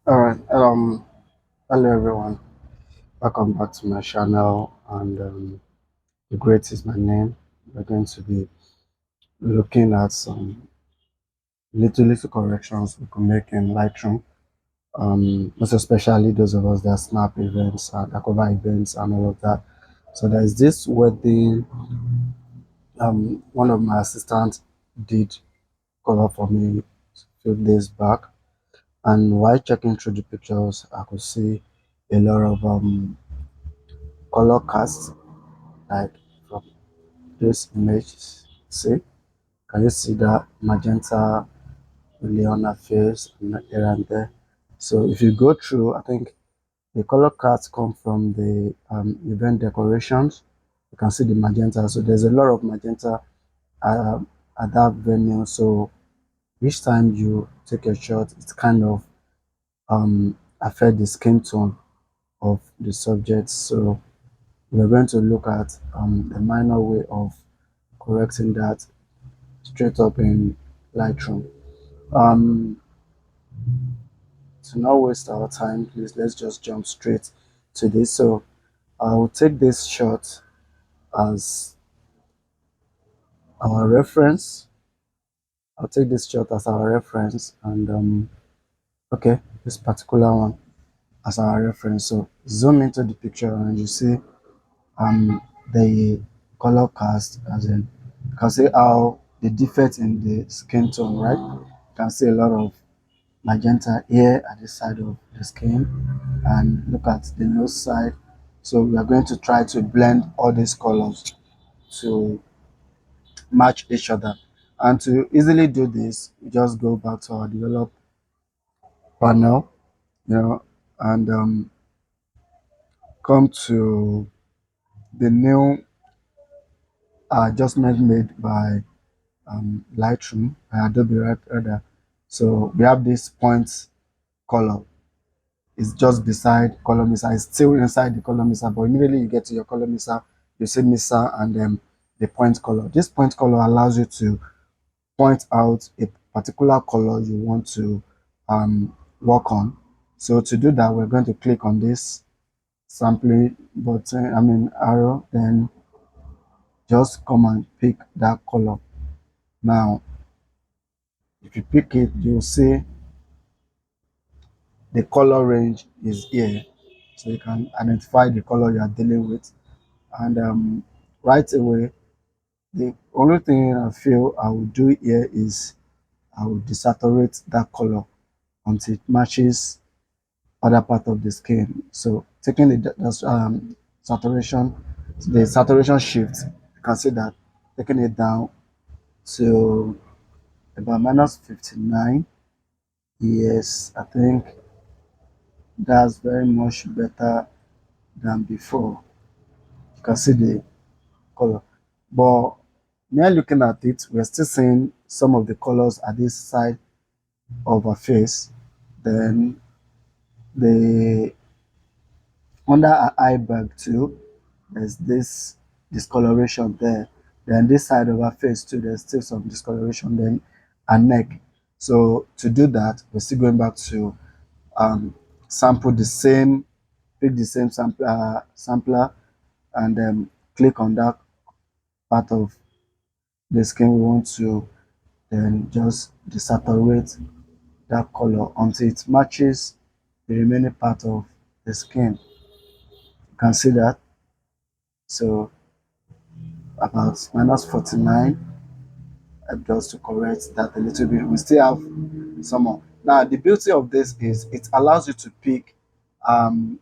All right. Hello everyone. Welcome back to my channel. And the great is my name. We're going to be looking at some little corrections we can make in Lightroom. Most especially those of us that snap events, that cover events, and all of that. So there's this wedding. One of my assistants did cover for me a few days back, and while checking through the pictures, I could see a lot of color casts like from this image. See, can you see that magenta really on her face and here and there? So if you go through, I think the color cards come from the event decorations. You can see the magenta. So there's a lot of magenta uh, at that venue. So each time you take a shot, it kind of affect the skin tone of the subject. So we're going to look at a minor way of correcting that straight up in Lightroom. Um, to not waste our time, please let's just jump straight to this. So I'll take this shot as our reference. I'll take this shot as our reference, and okay, this particular one as our reference. So zoom into the picture and you see um the color cast, as in you can see how the defect in the skin tone, right? You can see a lot of magenta here at the side of the skin, and look at the nose side. So we are going to try to blend all these colors to match each other, and to easily do this we just go back to our develop panel, you know, and come to the new adjustment made by Lightroom by Adobe rather. So we have this point color. It's just beside color mixer. It's still inside the color mixer, but immediately you get to your color mixer, you see mixer and then the point color. This point color allows you to point out a particular color you want to work on. So to do that, we're going to click on this sampling button, arrow, then just come and pick that color. Now, if you pick it, you'll see the color range is here. So you can identify the color you are dealing with. And right away, the only thing I feel I will do here is I will desaturate that color until it matches other part of the skin. So taking saturation, the saturation shift, you can see that taking it down to about minus 59. Yes, I think that's very much better than before. You can see the color. But now looking at it, we're still seeing some of the colors at this side of our face. Then the under our eye bag too, there's this discoloration there. Then this side of our face too, there's still some discoloration. Then our neck. So to do that, we're still going back to sample the same, pick the same sampler, and click on that part of the skin we want to, then just desaturate that color until it matches the remaining part of the skin. You can see that. So about minus 49, just to correct that a little bit. We still have some more. Now the beauty of this is it allows you to pick um,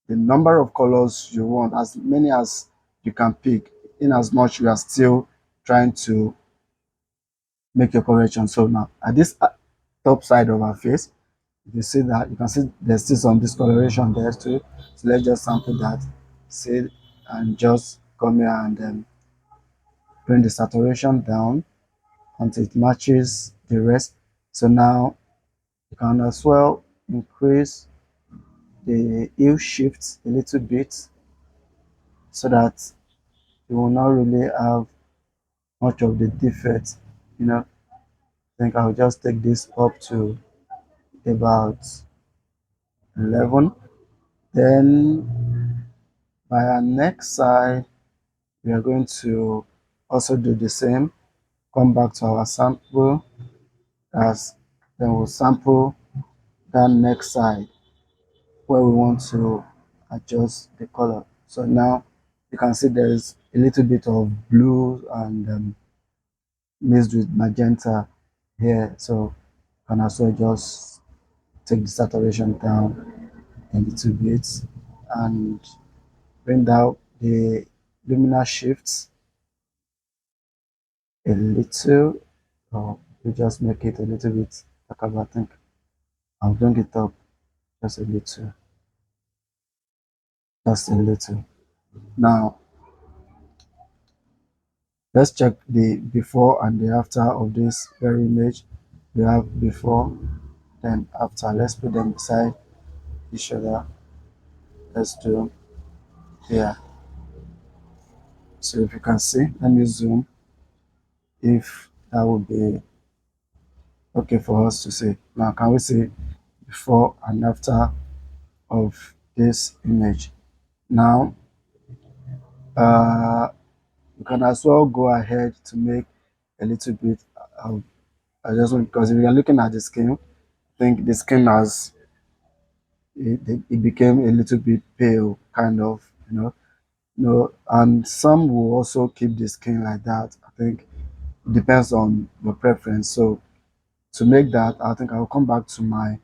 the number of colors you want, as many as you can pick, in as much you are still trying to make your correction. So now at this top side of our face, if you see that, you can see there's still some discoloration there too. So let's just sample that, see, and just come here and then bring the saturation down until it matches the rest. So now you can as well increase the hue shift a little bit so that you will not really have much of the defect. You know, I think I'll just take this up to about 11. Then by our next side, we are going to also do the same. Come back to our sample, as then we'll sample that next side where we want to adjust the color. So now you can see there's a little bit of blue and mixed with magenta here. So you can also just take the saturation down a little bit and bring down the luminous shifts a little. Or we just make it a little bit darker. I think I'll bring it up just a little, just a little. Now let's check the before and the after of this very image. We have before, then after. Let's put them beside each other. Let's do here. So if you can see, let me zoom if that would be okay for us to see. Now can we see before and after of this image? Now you can as well go ahead to make a little bit of adjustment, because if you are looking at the skin, I think the skin has it became a little bit pale, kind of, no, and some will also keep the skin like that. I think it depends on your preference. So to make that, I think I'll come back to my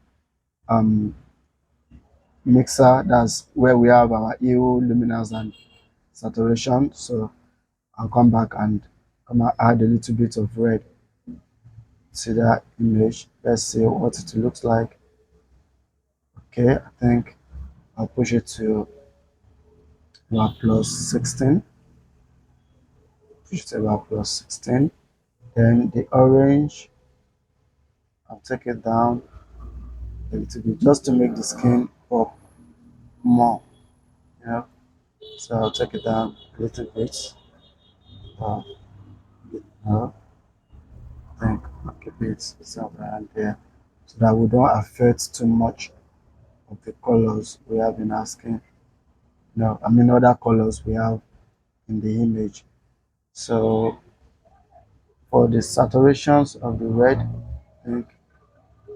um mixer. That's where we have our hue, luminance, and saturation. So I'll come back and come and add a little bit of red to that image. Let's see what it looks like. Okay, I think I'll push it to about plus 16. Push it to about plus 16. Then the orange, I'll take it down a little bit just to make the skin pop more. You know, so I'll take it down a little bit. Uh, I think I'll keep it somewhere around there so that we don't affect too much of the colors we have in our skin. No, I mean other colors we have in the image. So for the saturations of the red, I think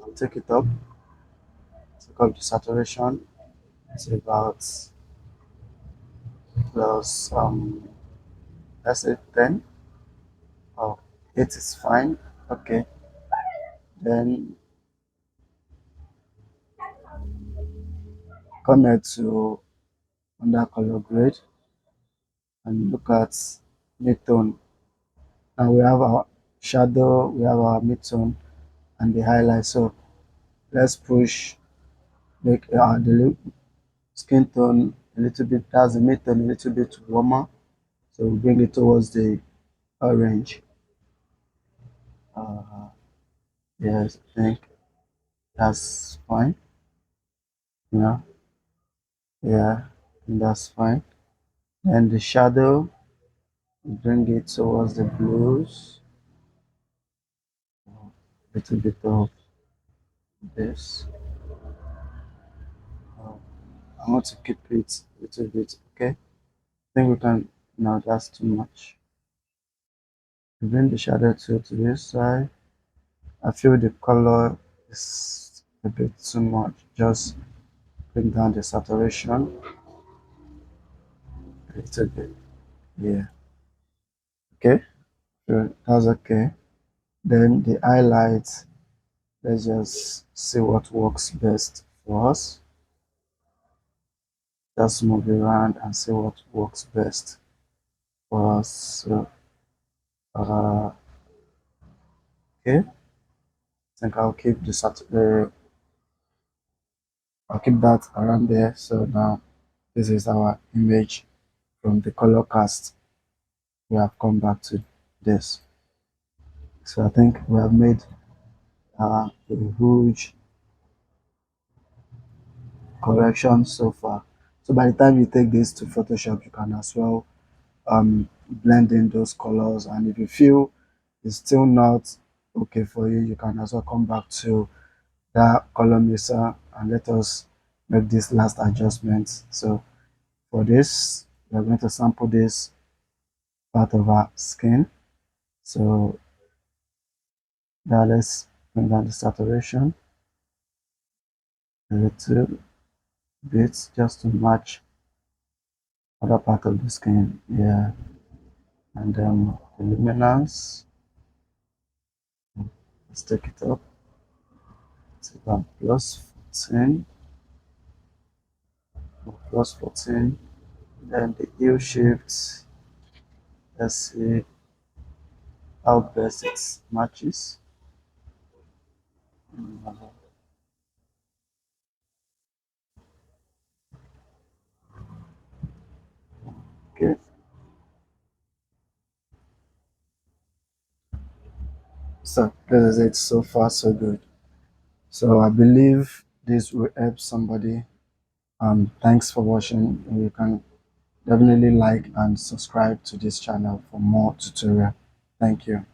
I'll take up the saturation. It's about plus let's say 10 or 8 is fine. Okay. Then come here to under color grade and look at mid-tone. Now we have our shadow, we have our mid-tone and the highlight. So let's push make the skin tone a little bit, that's the mid-tone, a little bit warmer. So we bring it towards the orange. Uh, yes, I think that's fine. Yeah, yeah, and that's fine. And the shadow, bring it towards the blues. Little bit of this. Uh, I want to keep it a little bit. Okay, I think we can. No, that's too much. Bring the shadow to this side. I feel the color is a bit too much. Just bring down the saturation a little bit. Yeah. Okay. So that's okay. Then the highlights. Let's just see what works best for us. Just move it around and see what works best for us. So, okay. I think I'll keep that around there. So now this is our image from the color cast. We have come back to this. So I think we have made a huge correction so far. So by the time you take this to Photoshop, you can as well blend in those colors. And if you feel it's still not okay for you, you can also come back to that color mixer and let us make this last adjustment. So for this, we're going to sample this part of our skin. So now let's bring down the saturation a little bit just to match other part of the skin. Yeah, and then the luminance, let's take it up to about +14, +14. Then the hue shift, let's see how best it matches. Okay, so this is it. So far so good. So I believe this will help somebody. Thanks for watching. You can definitely like and subscribe to this channel for more tutorial. Thank you.